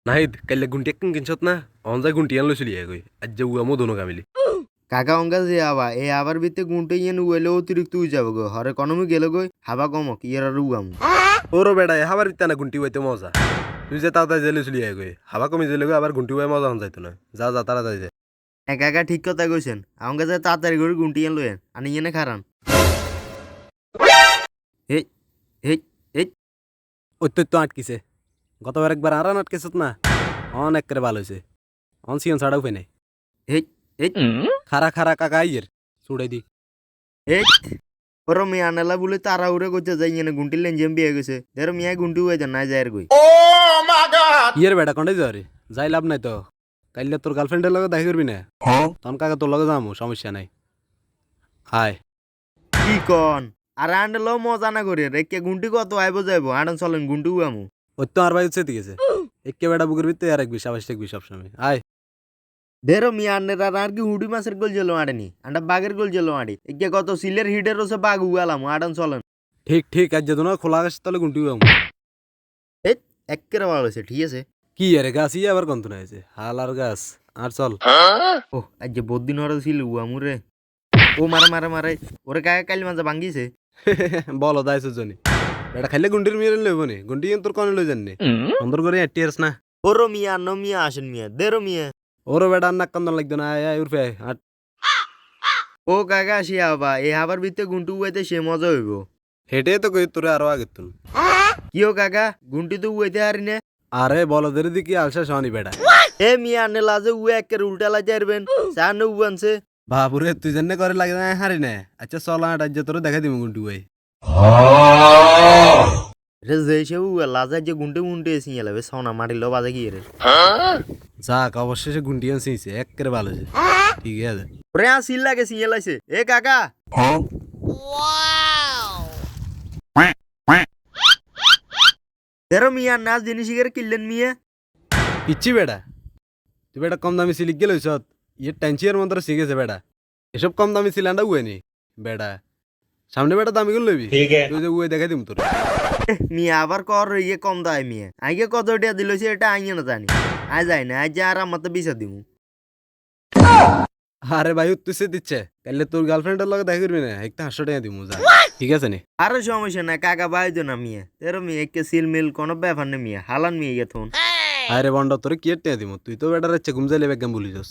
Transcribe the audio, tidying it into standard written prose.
নাহিদ কাইলে গুণ্টি একখান কিনছত না অন যায় গুণ্টি আনলো চলি গই আজ যে উয়ামো দোনো কামিলি কাকা অঙ্কা যে আবা এই আবার ভিতরে গুনটে ইয়ে উয়েলে অতিরিক্ত উই যাবো গো হরে কনমি গেলে গই হাবা কমক ইয়ার আর উগাম ওরো বেড়ায় হাবার ইত্তা না গুণ্টি হইতে মজা তুই যে তাড়াতাড়ি জেলে চলি গই হাবা কমি জেলে গই আবার গুণ্টি হয়ে মজা হন যাইতো না যা যা তাড়াতাড়ি যায় কাকা ঠিক কথা কইছেন অঙ্কা যে তাড়াতাড়ি করে গুনটি ইয়ে লয়েন আনি ইয়ে খারান এই এই এই অত্যন্ত আটকিছে গতবার একবার আরান আটকেছত না অনেক করে ভালো হয়েছে অন সিয়ন ছাড়াও ফেনে এই এই খারা খারা কাকা আইয়ের চুড়াই দি এই ওর মিয়া আনালা বলে তারা উড়ে করতে যাই ইয়ে গুনটি লেন জেম বিয়ে গেছে ধরো মিয়া গুনটি হয়ে যান না যায় আর গই ইয়ের বেটা কন্ডে যাওয়ারে যাই লাভ নাই তো কাইলে তোর গার্লফ্রেন্ডের লগে দেখা করবি না তখন কাকা তোর লগে যাবো সমস্যা নাই হায় কি কন আর আন্ডেল মজা না করে রেখে গুনটি কত আইব যাইব আডন চলেন গুনটি উয়ামু ওই তো আর ভাই হচ্ছে ঠিক আছে একে বেটা বুকের ভিতরে আর এক বিশ আবাস এক বিশ সবসময় আয় ধেরো মিয়া আন্ডের আর কি হুডি মাছের গোল জেলো আড়েনি আন্ডা বাঘের গোল জেলো আড়ি একে কত সিলের হিডের ওসে বাঘ উয়ালাম আডন চলেন ঠিক ঠিক আজ যেত না খোলা আকাশ তাহলে গুনটি যাবো এই একেবারে ভালো হয়েছে ঠিক আছে কি আরে গাছ ইয়ে আবার কন্ত না হয়েছে হাল আর গাছ আর চল ও আজ যে বদিন হরে ছিল উয়ামু রে ও মারে মারে মারে ওরে কাকা কালি মাজা ভাঙ্গিছে বলো দাইছো জনি এটা খাইলে গুন্ডির মেরে লইব নি গুন্ডি তোর কনে লই জাননি সুন্দর করে এটিয়ার্স না ওরো মিয়া ন মিয়া আসেন মিয়া দেরো মিয়া ওরও বেটা নাক কান্দন লাগতো না আয় উরফে হাট ও কাকা আসি আবা এই আবার ভিতরে গুন্টু উয়াইতে সে মজা হইব হেঁটে তো কই তোরে আরো আগে তুন কি ও কাকা গুন্টি তো উয়াইতে হারি না আরে বলদের দিকে আলসা শনি বেটা এ মিয়া আনে লাজে উয়া একের উল্টা লাই যাইবেন সানে উয়ানছে বাপুরে তুই জানে করে লাগে না হারি না আচ্ছা চল আট আজ তোরে দেখা দিব গুন্টু ভাই রে যে সে উয়া লাজা যে গুন্টে গুন্টে সিয়ালাবে সোনা মারিলো বাজে কি রে যাক অবশেষে গুন্টি আনছিস একেবারে ভালো হয়েছে ঠিক আছে ওরে আসিল লাগে সিয়ালাইছে এ কাকা তেরো মিয়া নাচ জিনিস কিনলেন মিয়া পিচ্ছি বেটা তুই বেটা কম দামি সিলিক গেল ইয়ে টেনচিয়ার মন্ত্র শিখেছে বেটা এসব কম দামি সিলিন্ডার উয়ে নি বেটা সামনে বেটা দামি গুলো লইবি তুই যে উয়ে দেখাই দিম তোর মিয়া আবার কর ইয়ে কম দায় মিয়া আগে কত টিয়া দিলছে এটা আইয়ে না জানি আই যাই না আজ আর আমার তো বিচার দিমু আরে ভাই তুই সে দিচ্ছে তাহলে তোর গার্লফ্রেন্ডের লগে দেখা করবি না একটা 500 টাকা দিমু যা ঠিক আছে নি আরো সমস্যা না কাকা বাইতো না মিয়া তেরো মিয়া একে সিল মিল কোনো ব্যাপার না মিয়া হালান মিয়া গেথুন আরে বন্ড তোরে কি টাকা দিমু তুই তো বেটার ইচ্ছে ঘুম যাইলে বেগাম বলি যাস